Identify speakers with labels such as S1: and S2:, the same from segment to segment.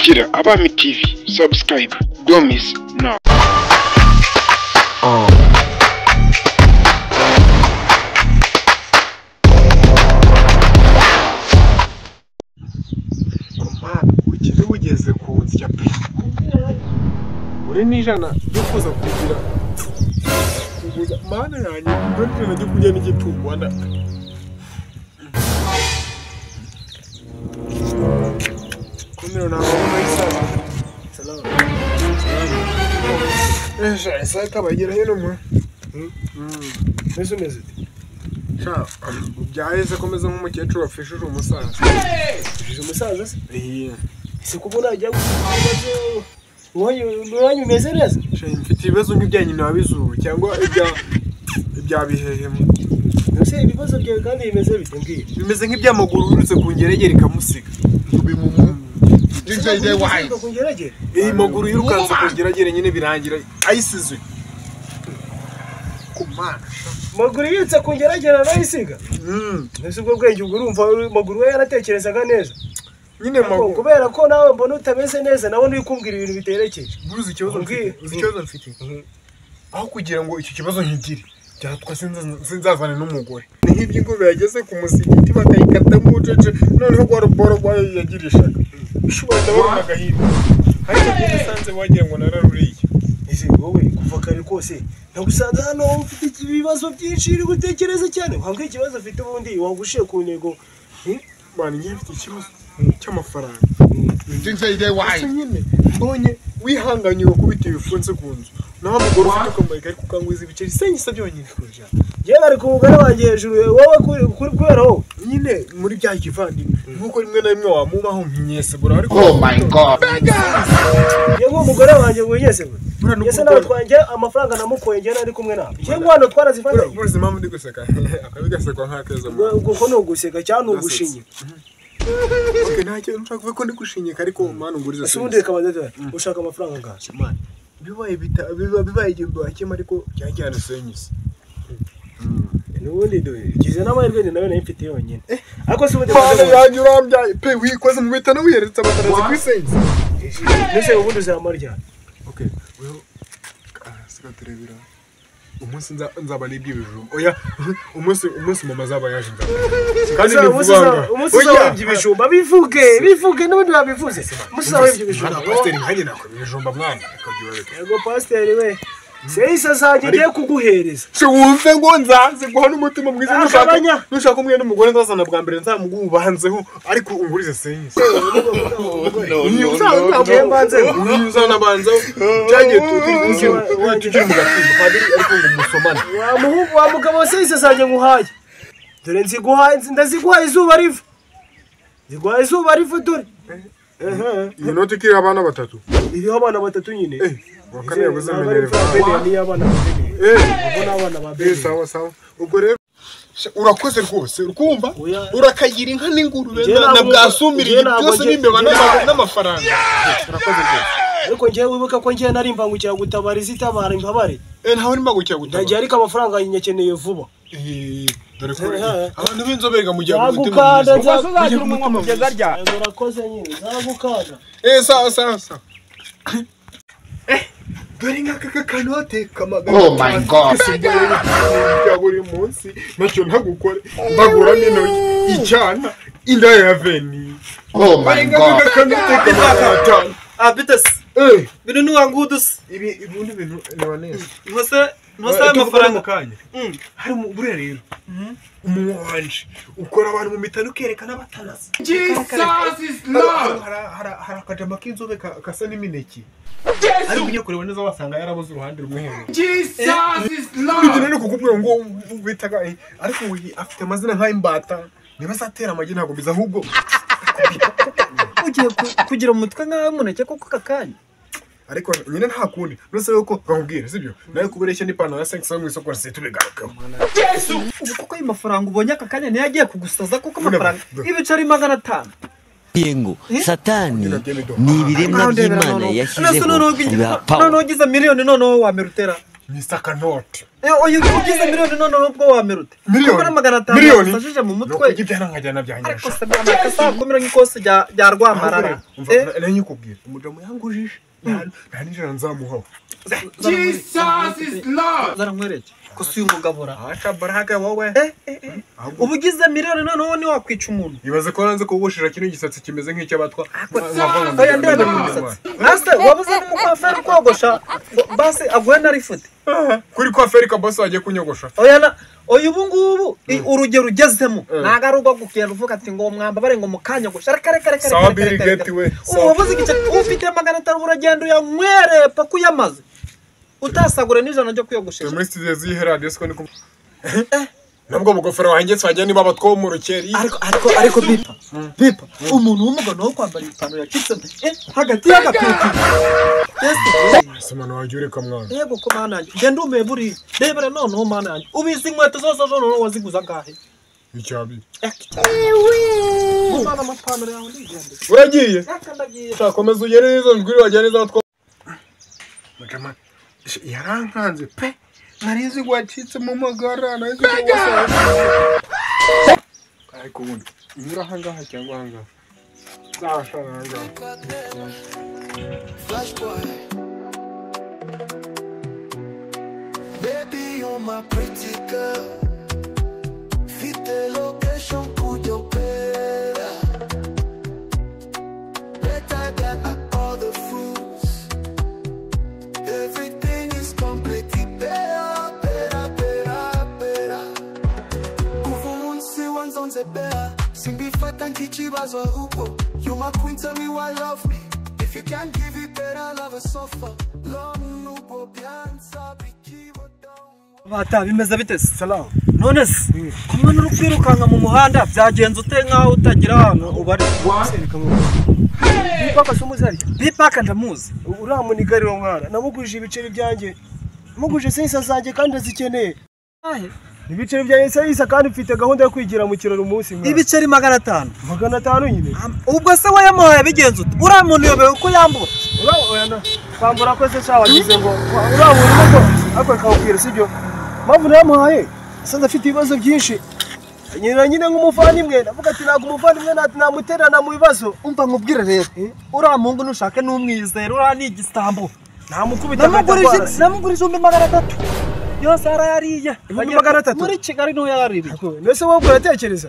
S1: Kurikira Abami TV, subscribe, don't miss now.
S2: Ukiri ugeze ku nsya pe uri nijana dufuza kugira kuguza mana yanjye ndetse najye kujya n'igitugu anda kumiro na mama isa salamu isa kabagira hino mwe meze sha byaheze komeza nk'umukecuru wafishije umusaza
S3: umusaza se kubona ajya gusigaza wowe umeze neza
S2: mfite ibibazo nk'ibyanyu nabizuwe cyangwa ibya bihehemu
S3: ese ibibazo byawe kandi bimeze bite ngiye
S2: bimeze nk'ibyamaguru urutse ku ngeregere ikamusiga bimumu
S3: ide wahaye ku ngeregere
S2: maguru yirukanse ku ngeregere nyine birangira ayisize kumana
S3: maguru yitse ku ngeregere arayisiga ese ubwo bwenge urumva maguru we yaratekerezaga neza nyine maguru kubera ko nawe mbona utameze neza nawe ndi kumbwira ibintu biterekeje
S2: uzi ikibazo mfite aho kugira ngo icyo kibazo nkigire cyatwa sinzazane n'umugore ni nk'iby'ingurube yageze ku musigiti bakayikatamo ucece noneho kwa ruboro rwayo yagirishaga ushobora ndabona agahinda ariko nisanze wagira ngo nararuriye
S3: ese wowe kuva kare kose nagusanze hano ufite ibibazo byinshi uri gutekereza cyane wambwiye ikibazo ufite ubundi wagushiye ku ntego
S2: bana njye mfite ikibazo cy'amafaranga ide wahaye nyine mbonye wihanganye ukubita ibifunze ku nzu naho umugore ufite akamaro ariko ukangwiza ibiceri senyisa byonyine kuja
S3: yewe ari ku mugore wanjye hejuru wowe kuri kubera wowe
S2: nyine muri bya kivandimwe nkuko rimwe na rimwe wamubaho nkinyesebura ariko
S4: oh my god
S3: yewe umugore wanjye winyesebura yese nawe twanjye amafaranga namukoye njye nari kumwe nawe yewe hano twarazifata
S2: burize impamvu ndi guseka akabigasekwa nk'akeza
S3: kuko ni uguseka cyangwa ni ugushinyika
S2: okay ntacyo nshaka kuvuga ko ndi gushinyika ariko mana unguriza
S3: ese ubundi reka badete ushaka amafaranga ngaje
S2: mana bibaye igihumbi wakema ariko cyane senyise
S3: n'ubundi gize n'amahirwe nawe nayo mfite yonyine ariko se ubundi
S2: yanyurambyaye pe wikoze mu bitana wiyeretse amatarazi kwisenyise
S3: nese ubundi uzamarya
S2: okay wewe sikaterebira umunsi nzaba nibyo bijumba oya umunsi mama zaba yaje
S3: kandi nivuganga umunsi zaba ibijumba bivuge n'ubundi babivuze umunsi zaba ibijumba
S2: pasteur nkanye nako ibijumba mwana akabyibare
S3: yego pasteur we Seisa zaje ngiye kuguhereza
S2: se wumve ngo nzaze guha n'umutima mwiza nushaka umwe n'umugore ndazana bwa mbere nzamugubanzeho ariko ungurize senyise uzana banzeho cyagiye tugira mu gatimba padiri ariko ngo musomane
S3: wa mugabo Seisa zaje nguhaye dore ndaziguhaye izuba riva dore
S2: iyi noti kiri abana batatu
S3: iriho abana batatu nyine
S2: wakane yabuze menereva
S3: ni abana babona abana babiri
S2: sawa ubwo rero urakoze rwose urukumva urakagira inka n'ingurube na bwasumbiriye byose n'imbeba n'amafaranga urakoze rwose
S3: ariko ngiye wibuka ko ngiye nari mbangukira gutabariza itabara imbabare
S2: ntawe mbangukira gutabara
S3: ndagiye ariko amafaranga nyenyekeneye vuba
S2: dore ko abantu b'inzobere mu gihe
S3: gukanda nzazagira umunwa mu bigega rya urakoze nyine nzagukanda
S2: sawa dore nk'aka kanote kamagana
S4: oh my god
S2: ya buri munsi nacyo ntagukore mbagura n'intoki icyana inda ya veni
S4: oh my god
S2: kanote kamagana
S5: bites bino nuangudus
S2: ibundi bintu nebaneza
S5: Ntose amafaranga
S2: kanya hari mu bure rero umuntu wanje ukora abantu mu mitano ukerekana abatanazi
S4: Jesus is Lord
S2: hari akajama k'inzobe kasa n'imineke ariko ugiye kureba neza wasanga yarabuze uruhande rumwe hejuru
S4: Jesus is Lord
S2: none kukubwira ngo bitaga ariko afite amazina nk'imbata niba satera amagi ntago biza ahubwo
S5: ugiye kugira umutwe nk'amuneke koko kakanya
S2: ariko nyine nta kundi nose yuko bakubwira sibyo nayo kubereshya n'ipantaro ya 500 mu isoko rase tubigarukaho
S4: Yesu
S5: kuko ayo mafaranga ubonye akakanya niyo agiye kugusaza kuko amafaranga ibicari 500
S6: Yengo satani ni ibiremwa by'Imana yashyizeho
S5: none ugize miliyoni none wamerutera
S2: Nisaka note.
S5: Oya ugize miliyoni none nubwo wamerute.
S2: Miliyoni.
S5: Magana 500 usajije mu mutwe.
S2: Ibyana nkajyana byanyasha.
S5: Ariko se bana kasa kumira nk'ikose rya Rwamarara.
S2: Nanyikubwira. Umudamu yangujije. Nta nijana nzamuhaho.
S4: Jesus is Lord.
S5: Zara nkwereke. Ko si umugabura.
S2: Acha baraka wowe.
S5: Ubugize miliyoni none ni wakwica umuntu.
S2: Ibaze ko nanze kugushira kino gisatsi kimeze nk'icyabatwa.
S5: Oya ndebe mu misatsi. Nase wabuze n'umukwaferi kogosha base aguhe na rifute.
S2: Kuri kwaferi kaboso agiye kunyogosha.
S5: Oya ubu ngubu urugero ugezemo naga rugo gukenda uvuga ati ngo mwamba bare ngo mukanyogosha reka.
S2: Sawa Bill Gates we.
S5: Wabuze igice ufite 500 uragenda uyamwere pa kuyamaze. Utasagure nijana ryo kuyogosha.
S2: Muri studio zihera desko ni nabwo mugofero wanjye twagiye niba batwo mu rukeri.
S5: Ariko bipa umuntu w'umugano wo kwambara ipantaro yakitse hagati y'agapeti.
S2: Semana wajure kamwana.
S5: Yego ko mana yanjye ngende umeburi debera none mana yanjye ubizi inkweto zose none waziguza gahe
S2: Icyabi.
S5: Umwana amapantaro yawe ndigende.
S2: Uragiye?
S5: Yakandagiye.
S2: Komeza ugere izo ngwiri wajyane za two. Mujama yarankanze pe. Narizi gwacitse mu magara narizi gwasa. Ariko ubundi nyura hangaha cyangwa hangaha. Zasharanga.
S7: Flash boy. Baby, you're my pretty girl. Fit the location, put your better. Better than all the fruits. Everything is completely better. Kufumunsi wanzonze better. Simbi fata nkichi bazwa huko. You my queen, tell me why love me. If you can't give it better, love a sofa. Long nubo pianza bikiwa down.
S5: Bata bimeze bite salamu. None se kumwe n'urupirukanga mu muhanda byagenze ute nkaho utagira hano ubari.
S3: Bipaka sumuzari.
S5: Bipaka ndamuzi.
S3: Uramunigari wo mwana. Namugurije ibiceri byanjye. Muguje sensa zanjye kandi azikeneye. Ibiceri byanjye sensa kandi mfite gahunda yo kwigira mu kiraro umunsi mwana.
S5: Ibiceri 500.
S3: 500 nyine.
S5: Ubwo se wayamuhaye bigenze ute? Uramuntu yobewe uko yambura.
S3: Oya kwambura ko se shawa gize ngo uramuntu ngo akwe kawubwira sibyo. Mpamvu namuhaye sanza afite ibibazo byinshi. Nyine nk'umuvandimwe ndavuga ati nago umuvandimwe namuterana mu bibazo.
S5: Umva nkubwire rero. Uramungu nushake n'umwizero urani igisambo.
S3: Namukubita
S5: namugurije 300. Yose arayariye.
S3: 300
S5: muri Kigali no yaririye.
S3: Nese wowe uratekereza?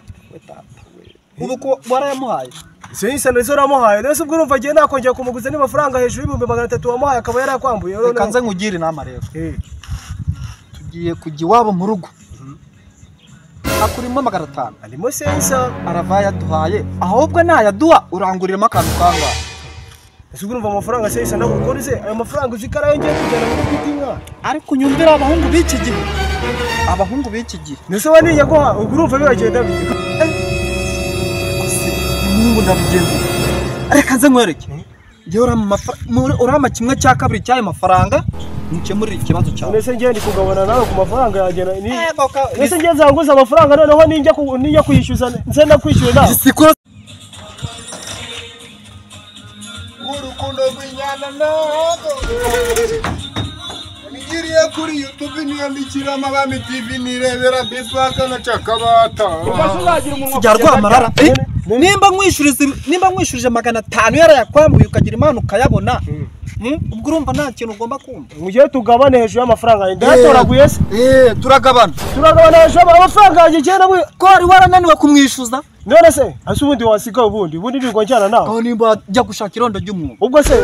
S5: Ubu ko warayamuhaye.
S3: Sensa nese uramuhaye. Nese ubwo urumva giye nakongera kumuguza n'amafaranga hejuru y'300 wamuhaye akaba yarakwambuye.
S5: Kanze nkugire inama rero. Tugiye kujya iwabo mu rugo. Akurimo 500.
S3: Alimo sensa
S5: aravaya duhaye. Ahubwo nayaduha uranguriramo akantu kanga.
S3: Ese urumva amafaranga sensa ndagukorize ayo mafaranga uzikarayo ngiye kujyana muri bitinga.
S5: Ariko nyumvira abahungu b'iki gihe. Abahungu b'iki gihe.
S3: Nese waniye ko urumva biragenda bite.
S5: Mungu ndabigenza. Reka nze nkwereke. Ngiye urama kimwe cya kabiri cy'ayo mafaranga. Nikemurira ikibazo cyawe.
S3: Nese ngiye ndikugabana nawe ku mafaranga yagena ni. Nese ngiye nzanguza amafaranga noneho ninjya kuyishyuza nze ndakwishyura nawe.
S5: Siko
S2: Urukundo rw'inyana nago. Nigiriye kuri YouTube niyandikira Amabami TV nirebera Bipaka na Chakabata.
S5: Kujya Rwamarara. Nimba nkwishurije 500 yarayakwambuye ukagira imana ukayabona. Ubwo urumva nta kintu ugomba kumva.
S3: Mugiye tugabane hejuru y'amafaranga ndatoraguye se.
S5: Turagabana.
S3: Turagabana hejuru y'amafaranga yanjye cyane
S5: ko ari warananiwe kumwishyuza.
S3: None se ase ubundi wasiga ubundi nirwo njyana nawe.
S5: Aho nimba jya gushaka irondo ry'umwuga.
S3: Ubwo se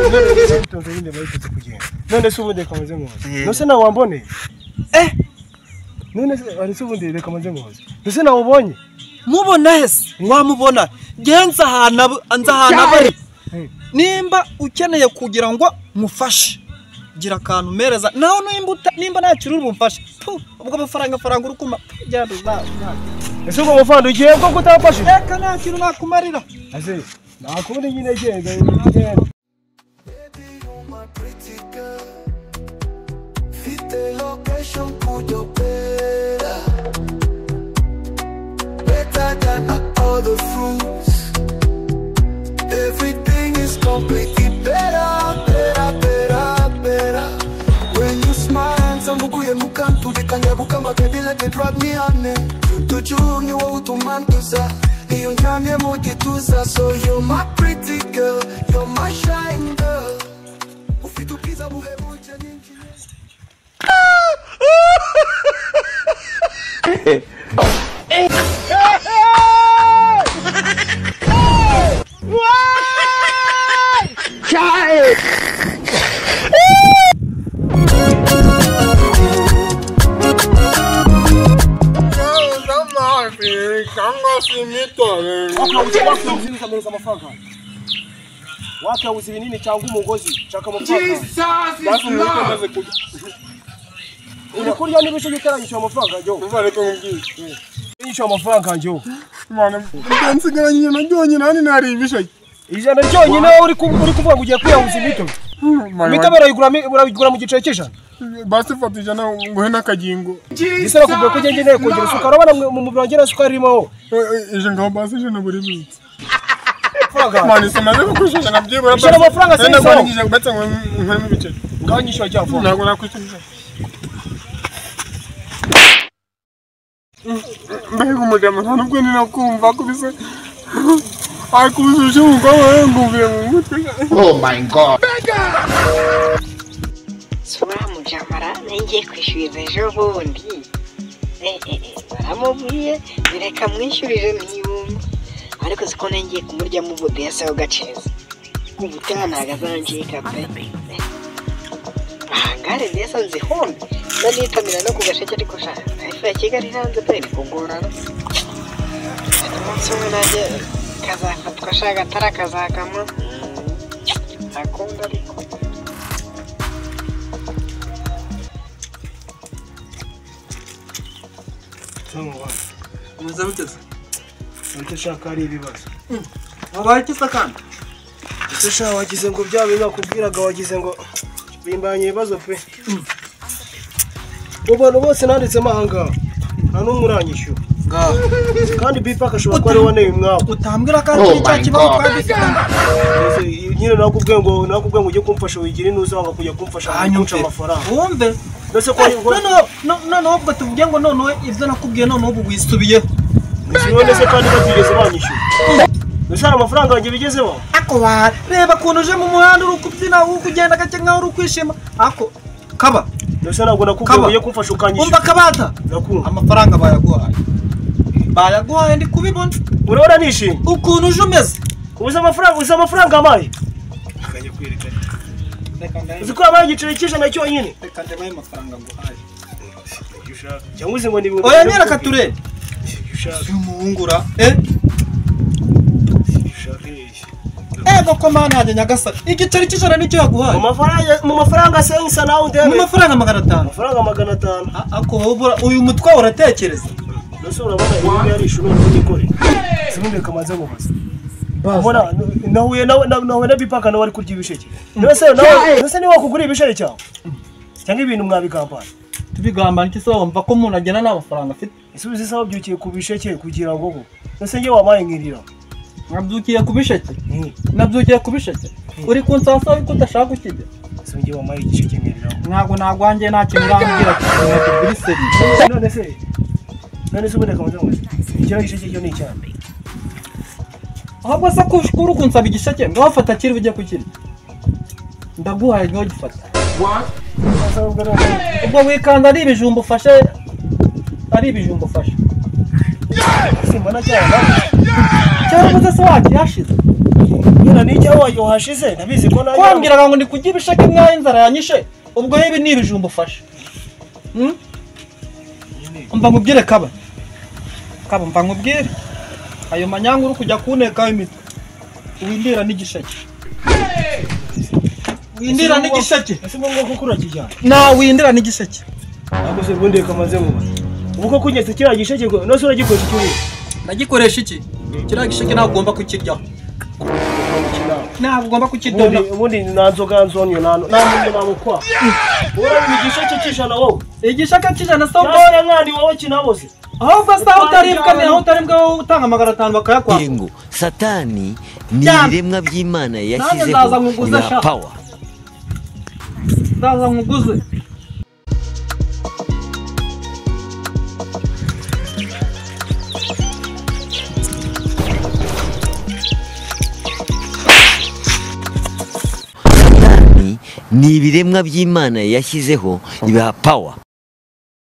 S3: none nyine bayitse kugenda. None se ubundi kamaze nkoze. None se nawe wambone. None se ari se ubundi reka maze nkoze. None nawe ubonye.
S5: Mubona hese mwamubona. Genza hana bari. Nimba ukeneye kugira ngo mufashe gira akantu mereza naho nimba nakiri urumfashe ubwo amafaranga urukuma cyane
S3: ese ubwo amafaranga ugiye bwo kutafashe
S5: reka nta kintu nakumarira
S3: ase nakubundi nyine genda
S7: better than all the fruits. Everything is completely better. When you smile, some juju ni wowe utumanduza iyo ndyamye mu gituza. So you're my pretty girl, you're my shine girl, ufite ubwiza buhebuje n'injye.
S3: Waka uzi binini cyangwa umugozi chaka amafaranga.
S4: Jesus is Lord.
S3: Uri kurya n'ibisho bitaranyisha amafaranga jo.
S2: Uvareka nkubwiye.
S3: Yisha amafaranga jo.
S2: Mana nsigaranye na byonye nani nari ibishaki.
S3: Ijana ryonyine uri kuvuga ngo ugiye kwiyahuza imitobe. Imitobe urayigura mu giciro cy'ijana.
S2: Basi fata ijana nguhe n'akagingo.
S3: Gisaba kubwo ko ngenye kongera isukari urabona mu mubiri wanjye isukari irimo.
S2: Ije ngaho basi ijana buri minsi.
S3: Amafaranga.
S2: Mani sinaje kukushaka nabyibura.
S3: Ijana amafaranga se
S2: ntabwo nigije batse ngo nkore mu biceri.
S3: Nganyishyura cyafo.
S2: Ntabwo nakwishyura. Mbega umudemo nta nubwo ninakumva kubise. Akuzuje umugabo ngumviye mu mutwe.
S1: Oh my god.
S8: Sura mujamara ngiye kwishyuriza ejo bundi. Baramubwiye bireka mwishyurije ntiyumva. Ariko siko ngiye kumurya mu budesa ho gaceza. Ubutana agazanjika pe. Ngare desa nzihombe. Nanitamira no kugasheke ariko sha. Ifu ya Kigali hanze pe kugorana. Umunsi umwe naje kazafatwa shaga tarakazakama. Akunda ariko.
S5: Muza muteze.
S3: Ntashaka ari ibibazo.
S5: Wabaye kisa kandi.
S3: Ese wagize ngo byawe nakubwiraga wagize ngo bimbanye ibibazo pe. Abantu bose nanditsemo ahangaha nta n'umwe uranyishyura. Kandi bipaka ashobora kuba ari waneye umwawe.
S5: Utambwira kandi cya kibazo twagifite.
S3: Nyine nakubwiye ngo ujye kumfasha wigira inuza wanga kujya kumfasha guca amafaranga.
S5: Wumve.
S3: Mbese ko
S5: no ubwo tuvuge ngo none ibyo nakubwiye none ubu wisubiyeho.
S3: None se kandi batigeze banyishyura. Mbese hari amafaranga yanjye bigezeho?
S5: Ako reba kuntu uje mu muhanda uri kubyina ugenda gake nkaho uri kwishima. Ako kaba.
S3: Mbese ntabwo nakubwiye ngo ujye kumfasha ukanyishyura.
S5: Umva kabata.
S3: Nakumva.
S5: Amafaranga bayaguhaye. Bayaguhaye ndi kubibona.
S3: Urabona nishimye.
S5: Ukuntu uje umeze.
S3: Uza amafaranga amaye. Akanye kwerekana. Uziko abaye igiciro cy'ijana cyonyine.
S5: Reka ndemaye amafaranga nguhaye.
S3: Cyangwa uzi ngo ni ibintu.
S5: Oya nyereka turebe. Umuhungura. Ego ko mana hajya nyagasara. Igiceri cy'ijana nicyo yaguhaye.
S3: Mu mafaranga sensa nawe ndebe.
S5: Mu mafaranga 500.
S3: Amafaranga 500.
S5: Ako uyu mutwe uratekereza.
S3: Nose urabona ibintu yari ishuri n'igikore. Sibundi kamaze ngo base. Babona nahuye na bipaka nawe ari kurya ibisheke. Nose ni wakugura ibisheke cyawe. Cyangwa ibintu mwabikampana.
S5: Tubigamba iki so wumva ko umuntu agena n'amafaranga afite.
S3: Isubize sawa byukiye ku bisheke kugira ngo nose nge wamaye ngirira.
S5: Nabyukiye ku bisheke. Nabyukiye ku bisheke. Uri kunsasa ariko udashaka kukijya.
S3: Ese nge wamaye igisheke ngirira.
S5: Ntago nagwanjye nta kintu urambwira kuri seri.
S3: None se ubundi kamaze ngo ikira igisheke cyo ni cyane.
S5: Ahubwo se kuri kunsaba igisheke ngo wafata kiri ujye kukirya. Ndaguhaye ngo gifata.
S4: What?
S5: Ubwo wikanda ari ibijumba ufashe. Ari ibijumba ufashe.
S3: Simbona cyane.
S5: Cyangwa muze se waki yashize.
S3: Yena ni cyo wayo hashize nabizi ko nayo.
S5: Kwambwiraga ngo ndikujya ibisheke mwaye inzara yanyishe. Ubwo ibi ni ibijumba ufashe. Umva mubwire kaba. Kaba mva nkubwire. Ayo manyanga uri kujya kuneka imitwe. Windira n'igisheke. Windira n'igisheke.
S3: Ese ngo kukura kijya.
S5: Na windira n'igisheke.
S3: Ntabwo se ubundi kamaze ngo. Ubuko kunyetse kira gisheke ngo nose uragikoresha iki?
S5: Nagikoresha iki? Kira gisheke ntabwo ugomba kukiryaho. Ntabwo ugomba kukidona.
S3: Ubundi nanzoga nzonyo namukwa. Ura ni gisheke cy'ijana wowe.
S5: Igisheke cy'ijana so
S3: None mwandi wowe kinaboze.
S5: Ahubwo sa utaribwa utanga 500 bakayakwa.
S6: Yengo Satani ni iremwa by'Imana yashyizeho ya power.
S5: Ndaza nkuguze.
S6: inyoni ni ibiremwa by'Imana yashyizeho ibaha power